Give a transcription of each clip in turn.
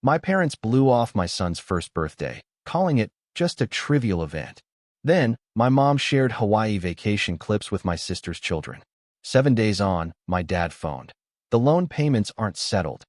My parents blew off my son's first birthday, calling it just a trivial event. Then, my mom shared Hawaii vacation clips with my sister's children. 7 days on, my dad phoned. The loan payments aren't settled.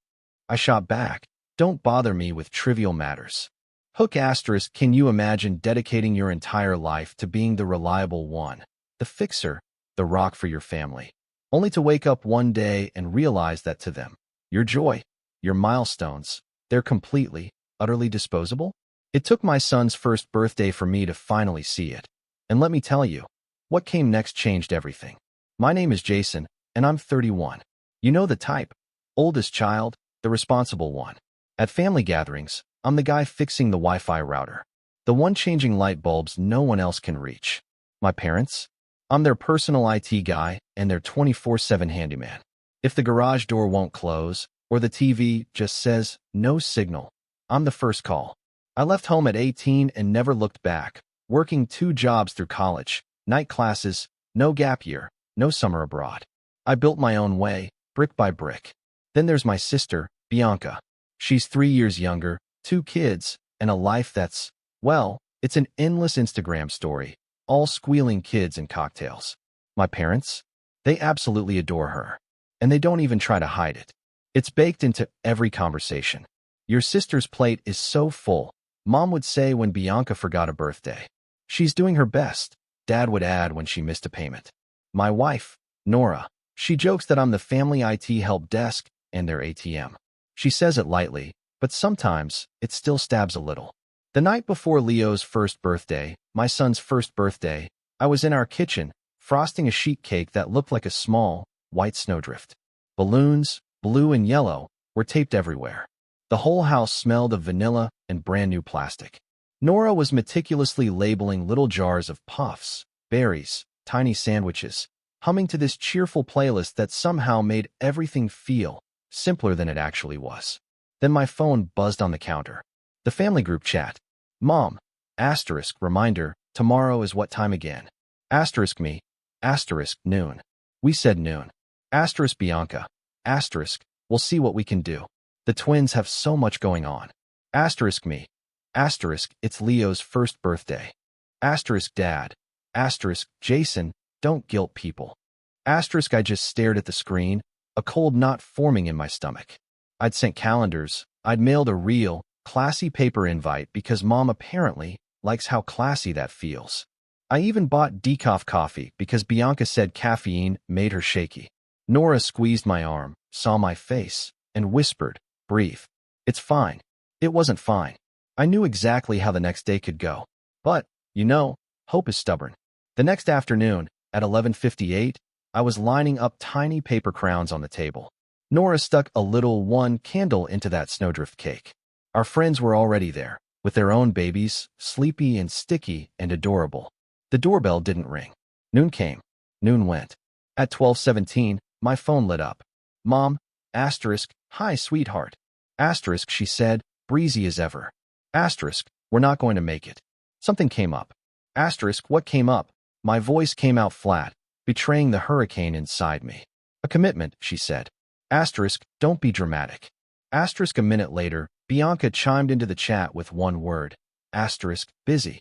I shot back. Don't bother me with trivial matters. Hook asterisk, can you imagine dedicating your entire life to being the reliable one, the fixer, the rock for your family, only to wake up one day and realize that to them, your joy, your milestones, they're completely, utterly disposable? It took my son's first birthday for me to finally see it. And let me tell you, what came next changed everything. My name is Jason, and I'm 31. You know the type. Oldest child, the responsible one. At family gatherings, I'm the guy fixing the Wi-Fi router. The one changing light bulbs no one else can reach. My parents? I'm their personal IT guy and their 24/7 handyman. If the garage door won't close, or the TV just says, no signal, I'm the first call. I left home at 18 and never looked back, working 2 jobs through college, night classes, no gap year, no summer abroad. I built my own way, brick by brick. Then there's my sister, Bianca. She's 3 years younger, 2 kids, and a life that's, well, it's an endless Instagram story, all squealing kids and cocktails. My parents? They absolutely adore her. And they don't even try to hide it. It's baked into every conversation. Your sister's plate is so full, Mom would say when Bianca forgot a birthday. She's doing her best, Dad would add when she missed a payment. My wife, Nora, she jokes that I'm the family IT help desk and their ATM. She says it lightly, but sometimes it still stabs a little. The night before Leo's first birthday, my son's first birthday, I was in our kitchen, frosting a sheet cake that looked like a small, white snowdrift. Balloons, blue and yellow, were taped everywhere. The whole house smelled of vanilla and brand new plastic. Nora was meticulously labeling little jars of puffs, berries, tiny sandwiches, humming to this cheerful playlist that somehow made everything feel simpler than it actually was. Then my phone buzzed on the counter. The family group chat. Mom, asterisk, reminder, tomorrow is what time again? Asterisk me, asterisk, noon. We said noon. Asterisk Bianca, asterisk, we'll see what we can do. The twins have so much going on. Asterisk me, asterisk, it's Leo's first birthday. Asterisk Dad, asterisk, Jason, don't guilt people. Asterisk I just stared at the screen, a cold knot forming in my stomach. I'd sent calendars, I'd mailed a real, classy paper invite because Mom apparently likes how classy that feels. I even bought decaf coffee because Bianca said caffeine made her shaky. Nora squeezed my arm, saw my face, and whispered, breathe. It's fine. It wasn't fine. I knew exactly how the next day could go. But, you know, hope is stubborn. The next afternoon, at 11:58, I was lining up tiny paper crowns on the table. Nora stuck a little one candle into that snowdrift cake. Our friends were already there, with their own babies, sleepy and sticky and adorable. The doorbell didn't ring. Noon came. Noon went. At 12:17, my phone lit up. Mom, asterisk, hi, sweetheart. Asterisk, she said, breezy as ever. Asterisk, we're not going to make it. Something came up. Asterisk, what came up? My voice came out flat, betraying the hurricane inside me. A commitment, she said. Asterisk, don't be dramatic. Asterisk, a minute later, Bianca chimed into the chat with one word. Asterisk, busy.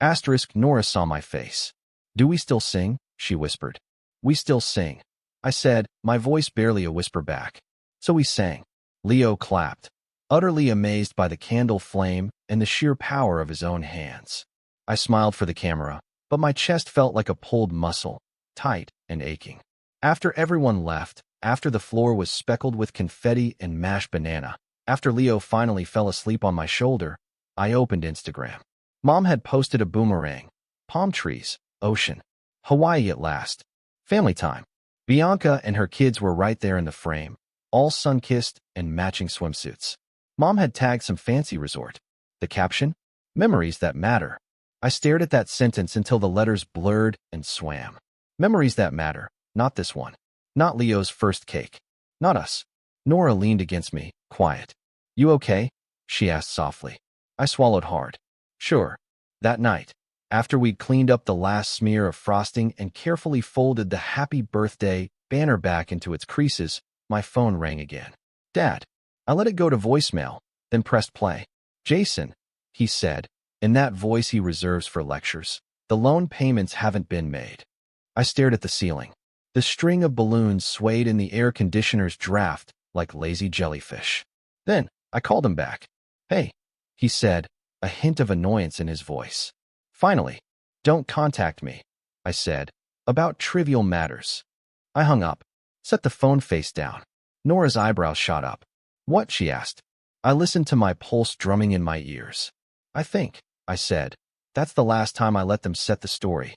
Asterisk, Nora saw my face. Do we still sing? She whispered. We still sing. I said, my voice barely a whisper back. So we sang. Leo clapped, utterly amazed by the candle flame and the sheer power of his own hands. I smiled for the camera, but my chest felt like a pulled muscle, tight and aching. After everyone left, after the floor was speckled with confetti and mashed banana, after Leo finally fell asleep on my shoulder, I opened Instagram. Mom had posted a boomerang, palm trees, ocean, Hawaii at last, family time. Bianca and her kids were right there in the frame, all sun-kissed and matching swimsuits. Mom had tagged some fancy resort. The caption? Memories that matter. I stared at that sentence until the letters blurred and swam. Memories that matter, not this one. Not Leo's first cake. Not us. Nora leaned against me, quiet. You okay? She asked softly. I swallowed hard. Sure. That night, after we'd cleaned up the last smear of frosting and carefully folded the happy birthday banner back into its creases, my phone rang again. Dad. I let it go to voicemail, then pressed play. "Jason," he said, in that voice he reserves for lectures, "the loan payments haven't been made." I stared at the ceiling. The string of balloons swayed in the air conditioner's draft like lazy jellyfish. Then I called him back. "Hey," he said, a hint of annoyance in his voice. "Finally, don't contact me," I said, "about trivial matters." I hung up, set the phone face down. Nora's eyebrows shot up. "What?" she asked. I listened to my pulse drumming in my ears. "I think," I said, "that's the last time I let them set the story."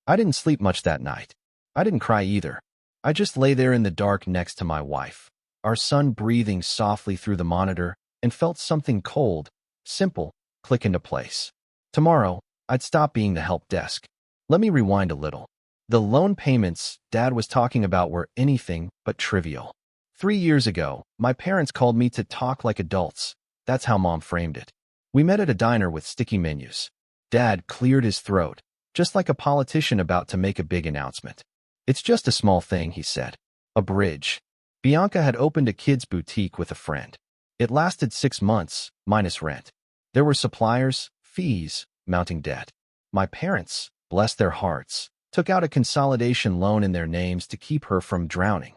I didn't sleep much that night. I didn't cry either. I just lay there in the dark next to my wife, our son breathing softly through the monitor, and felt something cold, simple, click into place. Tomorrow, I'd stop being the help desk. Let me rewind a little. The loan payments Dad was talking about were anything but trivial. 3 years ago, my parents called me to talk like adults. That's how Mom framed it. We met at a diner with sticky menus. Dad cleared his throat, just like a politician about to make a big announcement. "It's just a small thing," he said. "A bridge." Bianca had opened a kids' boutique with a friend. It lasted 6 months, minus rent. There were suppliers, fees, mounting debt. My parents, bless their hearts, took out a consolidation loan in their names to keep her from drowning.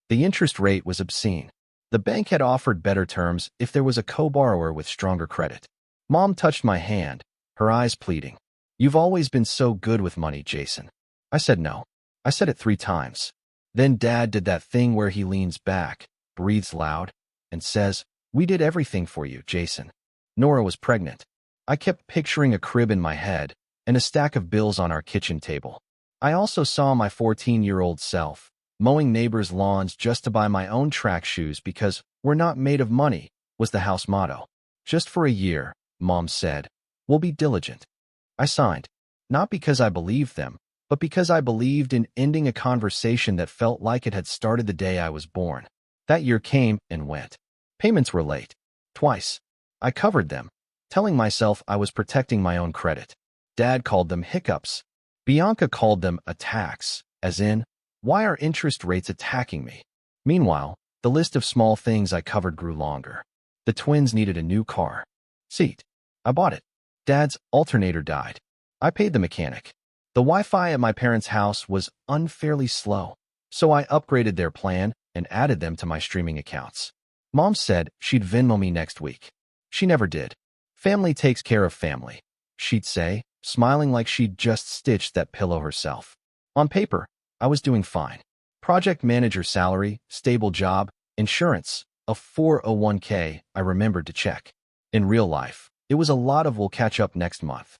The interest rate was obscene. The bank had offered better terms if there was a co-borrower with stronger credit. Mom touched my hand, her eyes pleading. "You've always been so good with money, Jason." I said no. I said it 3 times. Then Dad did that thing where he leans back, breathes loud, and says, "We did everything for you, Jason." Nora was pregnant. I kept picturing a crib in my head and a stack of bills on our kitchen table. I also saw my 14-year-old self, mowing neighbors' lawns just to buy my own track shoes because "we're not made of money" was the house motto. "Just for a year," Mom said. "We'll be diligent." I signed, not because I believed them, but because I believed in ending a conversation that felt like it had started the day I was born. That year came and went. Payments were late. Twice. I covered them, telling myself I was protecting my own credit. Dad called them hiccups. Bianca called them attacks, as in, why are interest rates attacking me? Meanwhile, the list of small things I covered grew longer. The twins needed a new car seat. I bought it. Dad's alternator died. I paid the mechanic. The Wi-Fi at my parents' house was unfairly slow, so I upgraded their plan and added them to my streaming accounts. Mom said she'd Venmo me next week. She never did. "Family takes care of family," she'd say, smiling like she'd just stitched that pillow herself. On paper, I was doing fine. Project manager salary, stable job, insurance, a 401k I remembered to check. In real life, it was a lot of "we'll catch up next month."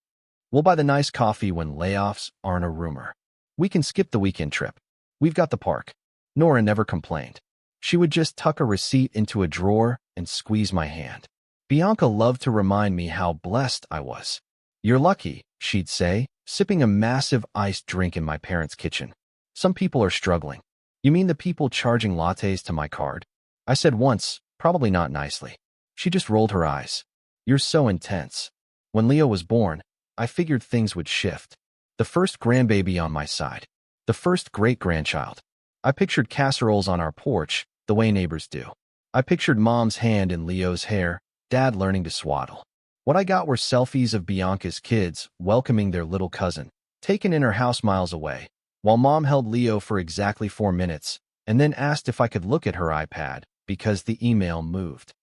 We'll buy the nice coffee when layoffs aren't a rumor. We can skip the weekend trip. We've got the park. Nora never complained. She would just tuck a receipt into a drawer and squeeze my hand. Bianca loved to remind me how blessed I was. "You're lucky," she'd say, sipping a massive iced drink in my parents' kitchen. "Some people are struggling." "You mean the people charging lattes to my card?" I said once, probably not nicely. She just rolled her eyes. "You're so intense." When Leo was born, I figured things would shift. The first grandbaby on my side. The first great-grandchild. I pictured casseroles on our porch, the way neighbors do. I pictured Mom's hand in Leo's hair, Dad learning to swaddle. What I got were selfies of Bianca's kids welcoming their little cousin, taken in her house miles away, while Mom held Leo for exactly 4 minutes, and then asked if I could look at her iPad because the email moved.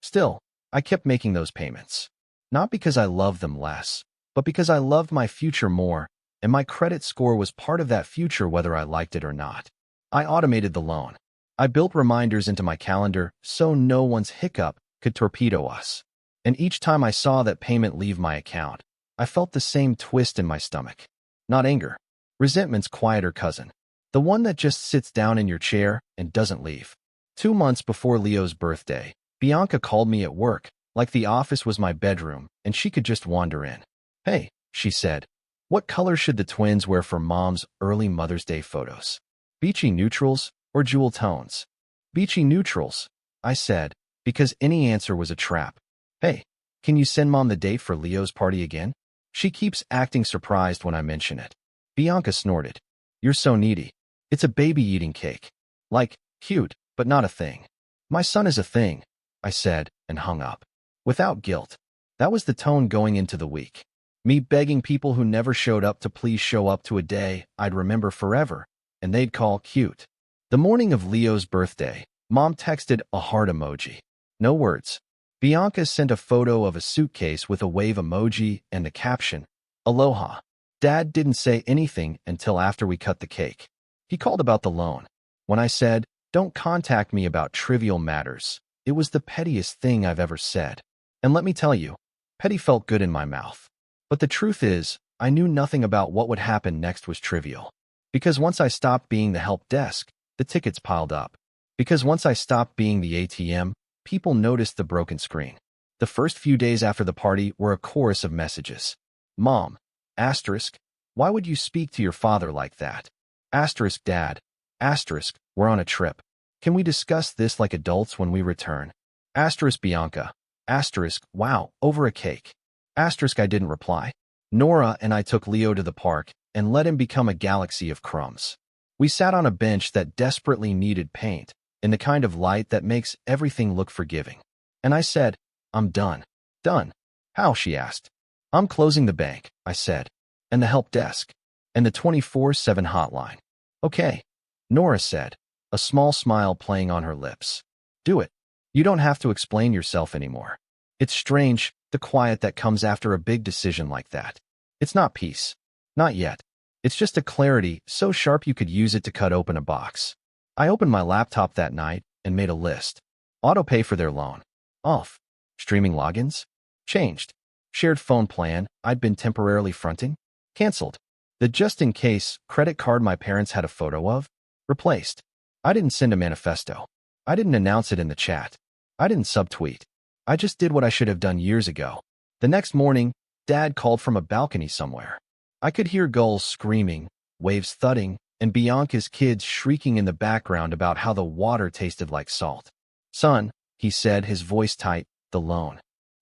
Still, I kept making those payments. Not because I loved them less, but because I loved my future more, and my credit score was part of that future whether I liked it or not. I automated the loan. I built reminders into my calendar so no one's hiccup could torpedo us. And each time I saw that payment leave my account, I felt the same twist in my stomach. Not anger. Resentment's quieter cousin. The one that just sits down in your chair and doesn't leave. 2 months before Leo's birthday, Bianca called me at work, like the office was my bedroom, and she could just wander in. "Hey," she said, "what color should the twins wear for Mom's early Mother's Day photos? Beachy neutrals or jewel tones?" "Beachy neutrals," I said, because any answer was a trap. "Hey, can you send Mom the date for Leo's party again? She keeps acting surprised when I mention it." Bianca snorted. "You're so needy. It's a baby-eating cake. Like, cute, but not a thing." "My son is a thing," I said, and hung up. without guilt. That was the tone going into the week. Me begging people who never showed up to please show up to a day I'd remember forever, and they'd call cute. The morning of Leo's birthday, Mom texted a heart emoji. No words. Bianca sent a photo of a suitcase with a wave emoji and the caption, Aloha. Dad didn't say anything until after we cut the cake. He called about the loan. When I said, don't contact me about trivial matters, it was the pettiest thing I've ever said. And let me tell you, petty felt good in my mouth. But the truth is, I knew nothing about what would happen next was trivial. Because once I stopped being the help desk, the tickets piled up. Because once I stopped being the ATM, people noticed the broken screen. The first few days after the party were a chorus of messages. Mom, asterisk, why would you speak to your father like that? Asterisk, Dad, asterisk, we're on a trip. Can we discuss this like adults when we return? Asterisk, Bianca, asterisk, wow, over a cake. Asterisk, I didn't reply. Nora and I took Leo to the park and let him become a galaxy of crumbs. We sat on a bench that desperately needed paint, in the kind of light that makes everything look forgiving. And I said, I'm done. Done. How? She asked. I'm closing the bank, I said. And the help desk. And the 24/7 hotline. Okay. Nora said, a small smile playing on her lips. Do it. You don't have to explain yourself anymore. It's strange, the quiet that comes after a big decision like that. It's not peace. Not yet. It's just a clarity so sharp you could use it to cut open a box. I opened my laptop that night and made a list. Autopay for their loan. Off. Streaming logins? Changed. Shared phone plan I'd been temporarily fronting? Cancelled. The just-in-case credit card my parents had a photo of? Replaced. I didn't send a manifesto. I didn't announce it in the chat. I didn't subtweet. I just did what I should have done years ago. The next morning, Dad called from a balcony somewhere. I could hear gulls screaming, waves thudding, and Bianca's kids shrieking in the background about how the water tasted like salt. Son, he said, his voice tight, the loan.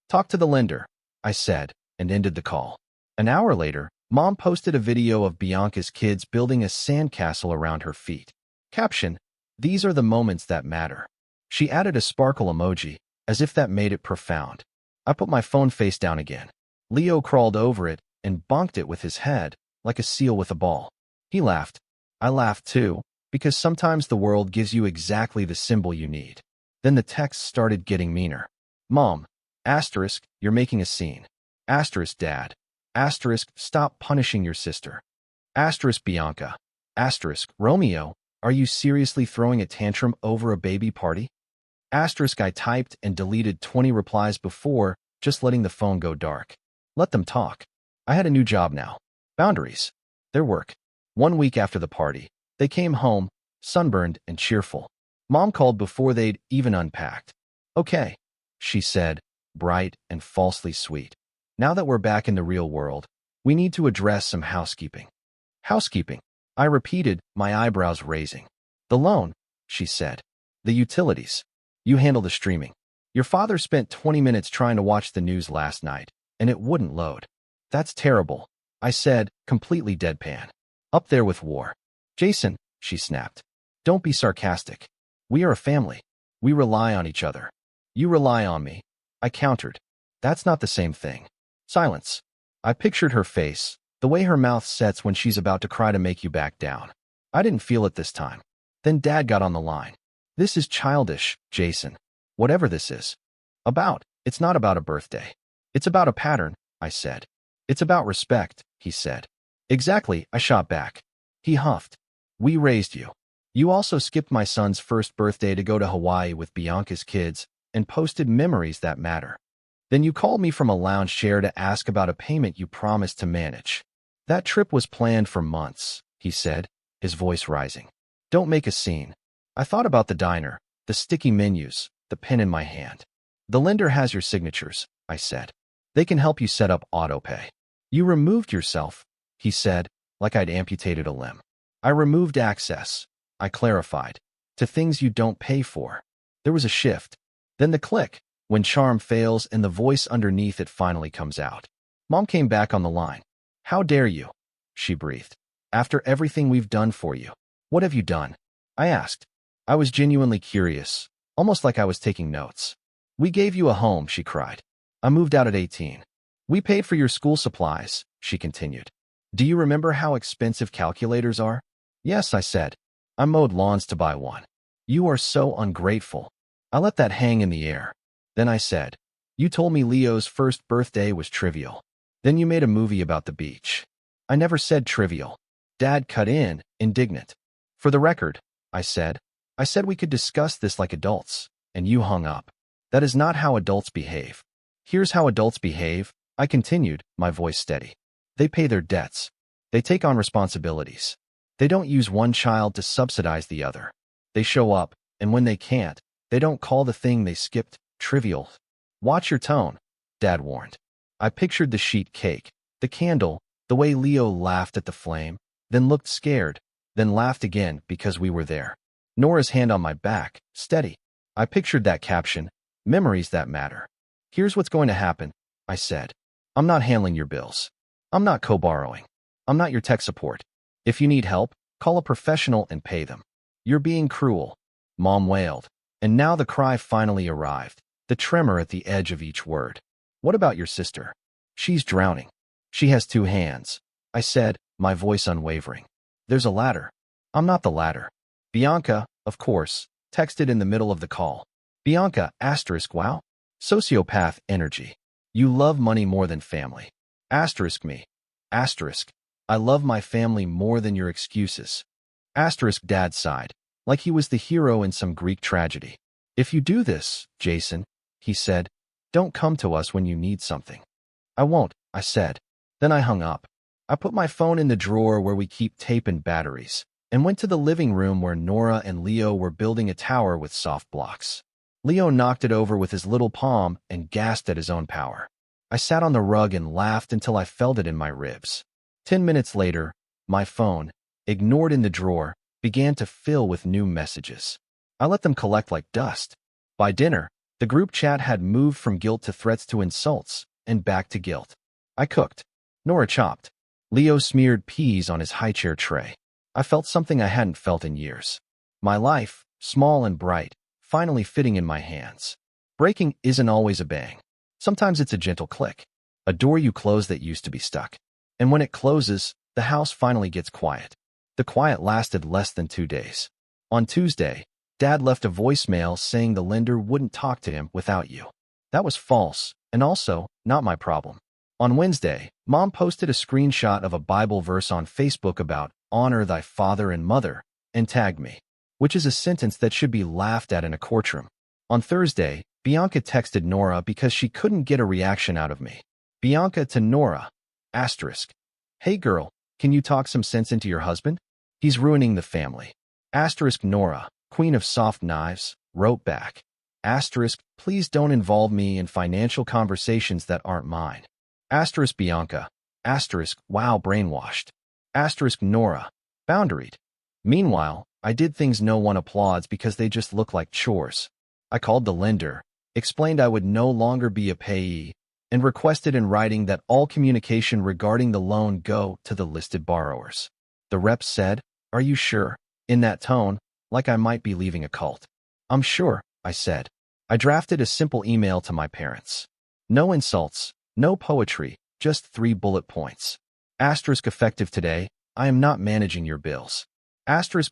Talk to the lender, I said, and ended the call. An hour later, Mom posted a video of Bianca's kids building a sandcastle around her feet. Caption, these are the moments that matter. She added a sparkle emoji, as if that made it profound. I put my phone face down again. Leo crawled over it and bonked it with his head, like a seal with a ball. He laughed. I laughed too, because sometimes the world gives you exactly the symbol you need. Then the text started getting meaner. Mom, asterisk, you're making a scene. Asterisk, Dad. Asterisk, stop punishing your sister. Asterisk, Bianca. Asterisk, Romeo, are you seriously throwing a tantrum over a baby party? Asterisk, I typed and deleted 20 replies before, just letting the phone go dark. Let them talk. I had a new job now. Boundaries. Their work. 1 week after the party, they came home, sunburned and cheerful. Mom called before they'd even unpacked. Okay, she said, bright and falsely sweet. Now that we're back in the real world, we need to address some housekeeping. Housekeeping, I repeated, my eyebrows raising. The loan, she said. The utilities. You handle the streaming. Your father spent 20 minutes trying to watch the news last night, and it wouldn't load. That's terrible, I said, completely deadpan. Up there with war. Jason, she snapped. Don't be sarcastic. We are a family. We rely on each other. You rely on me. I countered. That's not the same thing. Silence. I pictured her face, the way her mouth sets when she's about to cry to make you back down. I didn't feel it this time. Then Dad got on the line. This is childish, Jason. Whatever this is. It's not about a birthday. It's about a pattern, I said. It's about respect, he said. Exactly, I shot back. He huffed. We raised you. You also skipped my son's first birthday to go to Hawaii with Bianca's kids and posted memories that matter. Then you called me from a lounge chair to ask about a payment you promised to manage. That trip was planned for months, he said, his voice rising. Don't make a scene. I thought about the diner, the sticky menus, the pen in my hand. The lender has your signatures, I said. They can help you set up autopay. You removed yourself, he said, like I'd amputated a limb. I removed access, I clarified, to things you don't pay for. There was a shift. Then the click, when charm fails and the voice underneath it finally comes out. Mom came back on the line. How dare you? She breathed. After everything we've done for you, what have you done? I asked. I was genuinely curious, almost like I was taking notes. We gave you a home, she cried. I moved out at 18. We paid for your school supplies, she continued. Do you remember how expensive calculators are? Yes, I said. I mowed lawns to buy one. You are so ungrateful. I let that hang in the air. Then I said, you told me Leo's first birthday was trivial. Then you made a movie about the beach. I never said trivial. Dad cut in, indignant. For the record, I said we could discuss this like adults, and you hung up. That is not how adults behave. Here's how adults behave, I continued, my voice steady. They pay their debts. They take on responsibilities. They don't use one child to subsidize the other. They show up, and when they can't, they don't call the thing they skipped trivial. Watch your tone, Dad warned. I pictured the sheet cake, the candle, the way Leo laughed at the flame, then looked scared, then laughed again because we were there. Nora's hand on my back, steady. I pictured that caption, memories that matter. Here's what's going to happen, I said. I'm not handling your bills. I'm not co-borrowing. I'm not your tech support. If you need help, call a professional and pay them. You're being cruel, Mom wailed. And now the cry finally arrived, the tremor at the edge of each word. What about your sister? She's drowning. She has 2 hands, I said, my voice unwavering. There's a ladder. I'm not the ladder. Bianca, of course, texted in the middle of the call. Bianca, wow. Sociopath energy. You love money more than family. Me. I love my family more than your excuses. Dad sighed, like he was the hero in some Greek tragedy. If you do this, Jason, he said, don't come to us when you need something. I won't, I said. Then I hung up. I put my phone in the drawer where we keep tape and batteries, and went to the living room where Nora and Leo were building a tower with soft blocks. Leo knocked it over with his little palm and gasped at his own power. I sat on the rug and laughed until I felt it in my ribs. 10 minutes later, my phone, ignored in the drawer, began to fill with new messages. I let them collect like dust. By dinner, the group chat had moved from guilt to threats to insults, and back to guilt. I cooked. Nora chopped. Leo smeared peas on his high-chair tray. I felt something I hadn't felt in years. My life, small and bright, finally fitting in my hands. Breaking isn't always a bang. Sometimes it's a gentle click. A door you close that used to be stuck. And when it closes, the house finally gets quiet. The quiet lasted less than 2 days. On Tuesday, Dad left a voicemail saying the lender wouldn't talk to him without you. That was false, and also, not my problem. On Wednesday, Mom posted a screenshot of a Bible verse on Facebook about honor thy father and mother, and tagged me, which is a sentence that should be laughed at in a courtroom. On Thursday, Bianca texted Nora because she couldn't get a reaction out of me. Bianca to Nora, Hey girl, can you talk some sense into your husband? He's ruining the family. Nora, queen of soft knives, wrote back. Please don't involve me in financial conversations that aren't mine. Bianca, wow brainwashed. Nora, boundaried. Meanwhile, I did things no one applauds because they just look like chores. I called the lender, explained I would no longer be a payee, and requested in writing that all communication regarding the loan go to the listed borrowers. The rep said, "Are you sure?" in that tone, like I might be leaving a cult. "I'm sure," I said. I drafted a simple email to my parents. No insults, no poetry, just 3 bullet points. Effective today, I am not managing your bills.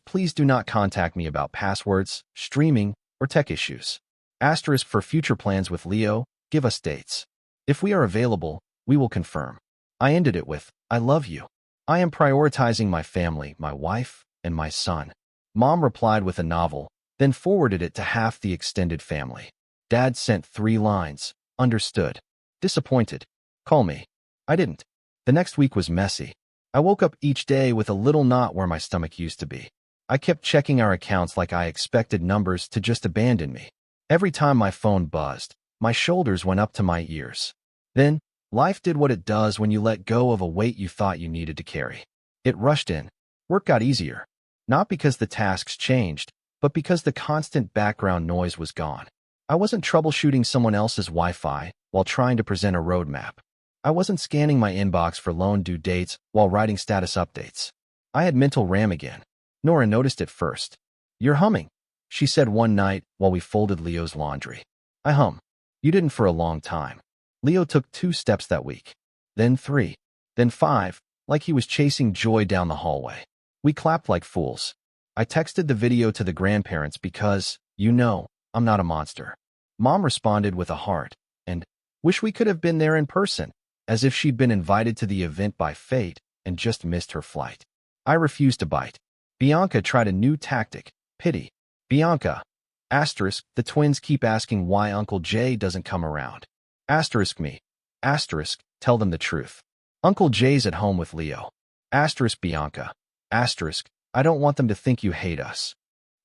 Please do not contact me about passwords, streaming, or tech issues. For future plans with Leo, give us dates. If we are available, we will confirm. I ended it with, I love you. I am prioritizing my family, my wife, and my son. Mom replied with a novel, then forwarded it to half the extended family. Dad sent 3 lines, understood. Disappointed. Call me. I didn't. The next week was messy. I woke up each day with a little knot where my stomach used to be. I kept checking our accounts like I expected numbers to just abandon me. Every time my phone buzzed, my shoulders went up to my ears. Then, life did what it does when you let go of a weight you thought you needed to carry. It rushed in. Work got easier. Not because the tasks changed, but because the constant background noise was gone. I wasn't troubleshooting someone else's Wi-Fi while trying to present a roadmap. I wasn't scanning my inbox for loan due dates while writing status updates. I had mental RAM again. Nora noticed it first. "You're humming," she said one night while we folded Leo's laundry. I hum. You didn't for a long time. Leo took 2 steps that week, then 3, then 5, like he was chasing joy down the hallway. We clapped like fools. I texted the video to the grandparents because, I'm not a monster. Mom responded with a heart, and, wish we could have been there in person, as if she'd been invited to the event by fate and just missed her flight. I refused to bite. Bianca tried a new tactic, pity. Bianca, asterisk, the twins keep asking why Uncle Jay doesn't come around. Asterisk me. Asterisk, tell them the truth. Uncle Jay's at home with Leo. Asterisk Bianca. Asterisk, I don't want them to think you hate us.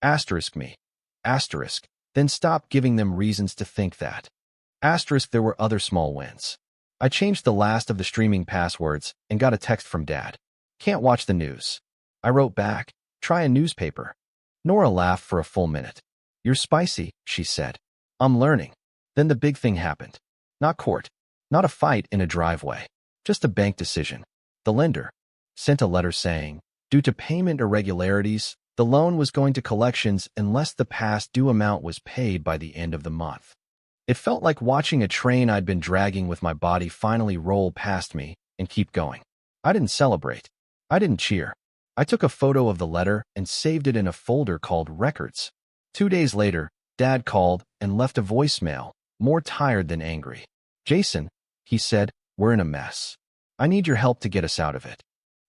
Asterisk me. Asterisk, then stop giving them reasons to think that. Asterisk, there were other small wins. I changed the last of the streaming passwords and got a text from Dad. Can't watch the news. I wrote back, try a newspaper. Nora laughed for a full minute. You're spicy, she said. I'm learning. Then the big thing happened. Not court. Not a fight in a driveway. Just a bank decision. The lender sent a letter saying, due to payment irregularities, the loan was going to collections unless the past due amount was paid by the end of the month. It felt like watching a train I'd been dragging with my body finally roll past me and keep going. I didn't celebrate. I didn't cheer. I took a photo of the letter and saved it in a folder called Records. 2 days later, Dad called and left a voicemail, more tired than angry. Jason, he said, we're in a mess. I need your help to get us out of it.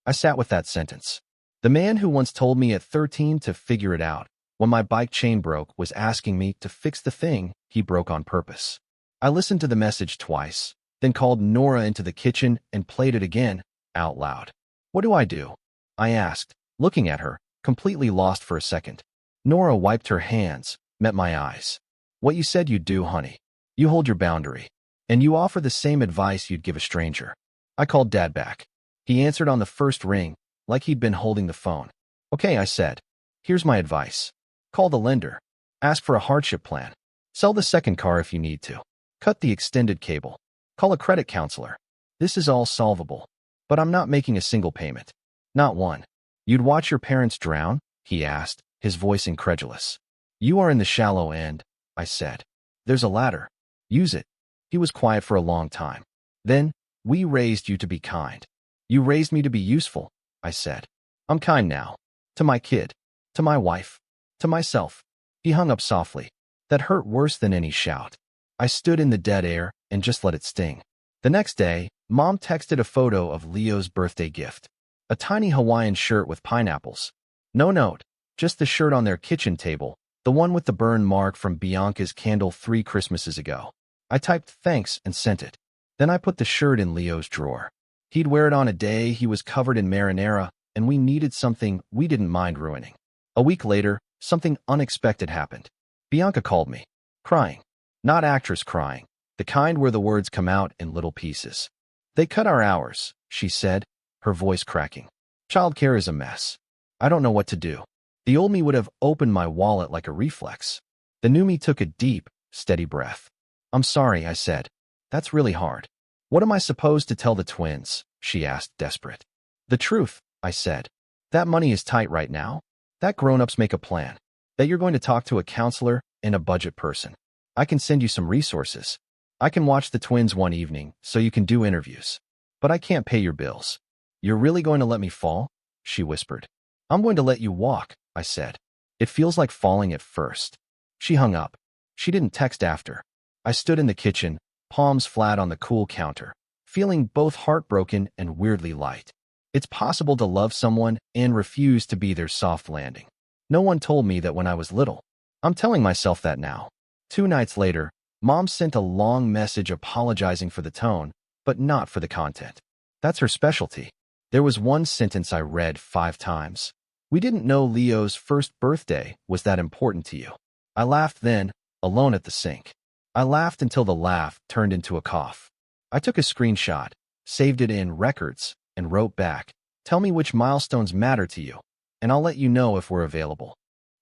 I sat with that sentence. The man who once told me at 13 to figure it out when my bike chain broke was asking me to fix the thing he broke on purpose. I listened to the message twice, then called Nora into the kitchen and played it again, out loud. What do I do? I asked, looking at her, completely lost for a second. Nora wiped her hands, met my eyes. What you said you'd do, honey. You hold your boundary, and you offer the same advice you'd give a stranger. I called Dad back. He answered on the first ring, like he'd been holding the phone. Okay, I said. Here's my advice. Call the lender. Ask for a hardship plan. Sell the second car if you need to. Cut the extended cable. Call a credit counselor. This is all solvable. But I'm not making a single payment. Not one. You'd watch your parents drown? He asked, his voice incredulous. You are in the shallow end, I said. There's a ladder. Use it. He was quiet for a long time. Then, we raised you to be kind. You raised me to be useful, I said. I'm kind now. To my kid. To my wife. To myself. He hung up softly. That hurt worse than any shout. I stood in the dead air and just let it sting. The next day, Mom texted a photo of Leo's birthday gift. A tiny Hawaiian shirt with pineapples. No note, just the shirt on their kitchen table, the one with the burn mark from Bianca's candle 3 Christmases ago. I typed thanks and sent it. Then I put the shirt in Leo's drawer. He'd wear it on a day he was covered in marinara, and we needed something we didn't mind ruining. A week later, something unexpected happened. Bianca called me, crying. Not actress crying, the kind where the words come out in little pieces. They cut our hours, she said, her voice cracking. Childcare is a mess. I don't know what to do. The old me would have opened my wallet like a reflex. The new me took a deep, steady breath. I'm sorry, I said. That's really hard. What am I supposed to tell the twins? She asked, desperate. The truth, I said. That money is tight right now. That grown-ups make a plan. That you're going to talk to a counselor and a budget person. I can send you some resources. I can watch the twins one evening so you can do interviews. But I can't pay your bills. You're really going to let me fall? She whispered. I'm going to let you walk, I said. It feels like falling at first. She hung up. She didn't text after. I stood in the kitchen, palms flat on the cool counter, feeling both heartbroken and weirdly light. It's possible to love someone and refuse to be their soft landing. No one told me that when I was little. I'm telling myself that now. 2 nights later, Mom sent a long message apologizing for the tone, but not for the content. That's her specialty. There was one sentence I read 5 times. We didn't know Leo's first birthday was that important to you. I laughed then, alone at the sink. I laughed until the laugh turned into a cough. I took a screenshot, saved it in Records, and wrote back, tell me which milestones matter to you, and I'll let you know if we're available.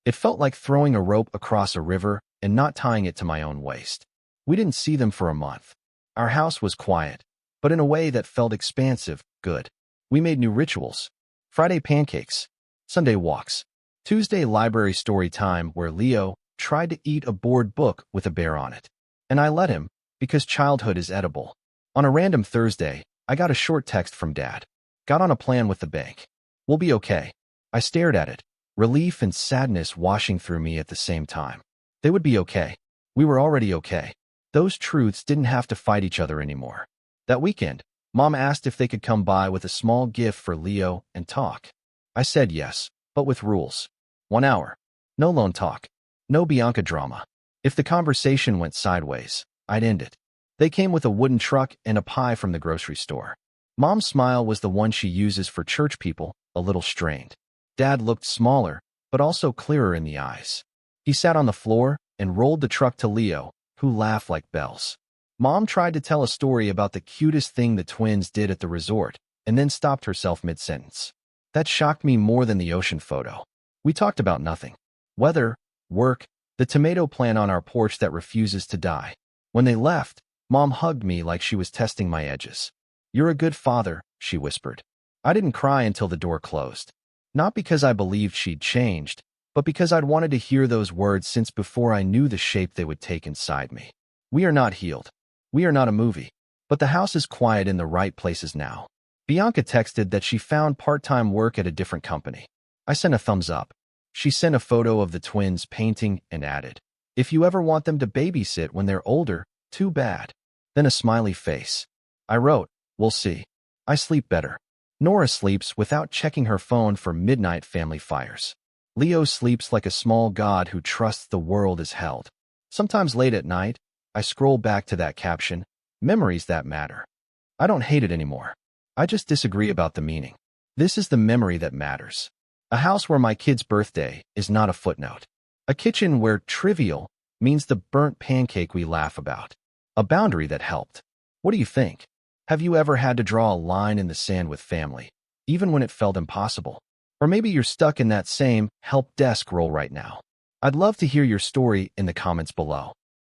It felt like throwing a rope across a river and not tying it to my own waist. We didn't see them for a month. Our house was quiet, but in a way that felt expansive, good. We made new rituals. Friday pancakes, Sunday walks, Tuesday library story time where Leo tried to eat a bored book with a bear on it. And I let him, because childhood is edible. On a random Thursday, I got a short text from Dad. Got on a plan with the bank. We'll be okay. I stared at it, relief and sadness washing through me at the same time. They would be okay. We were already okay. Those truths didn't have to fight each other anymore. That weekend, Mom asked if they could come by with a small gift for Leo and talk. I said yes, but with rules. 1 hour. No loan talk. No Bianca drama. If the conversation went sideways, I'd end it. They came with a wooden truck and a pie from the grocery store. Mom's smile was the one she uses for church people, a little strained. Dad looked smaller, but also clearer in the eyes. He sat on the floor and rolled the truck to Leo, who laughed like bells. Mom tried to tell a story about the cutest thing the twins did at the resort, and then stopped herself mid-sentence. That shocked me more than the ocean photo. We talked about nothing. Weather, work, the tomato plant on our porch that refuses to die. When they left, Mom hugged me like she was testing my edges. "You're a good father," she whispered. I didn't cry until the door closed. Not because I believed she'd changed, but because I'd wanted to hear those words since before I knew the shape they would take inside me. We are not healed. We are not a movie. But the house is quiet in the right places now. Bianca texted that she found part-time work at a different company. I sent a thumbs up. She sent a photo of the twins painting and added, "If you ever want them to babysit when they're older, too bad." Then a smiley face. I wrote, "We'll see. I sleep better." Nora sleeps without checking her phone for midnight family fires. Leo sleeps like a small god who trusts the world is held. Sometimes late at night, I scroll back to that caption, "Memories that matter." I don't hate it anymore. I just disagree about the meaning. This is the memory that matters. A house where my kid's birthday is not a footnote. A kitchen where trivial means the burnt pancake we laugh about. A boundary that helped. What do you think? Have you ever had to draw a line in the sand with family, even when it felt impossible? Or maybe you're stuck in that same help desk role right now. I'd love to hear your story in the comments below.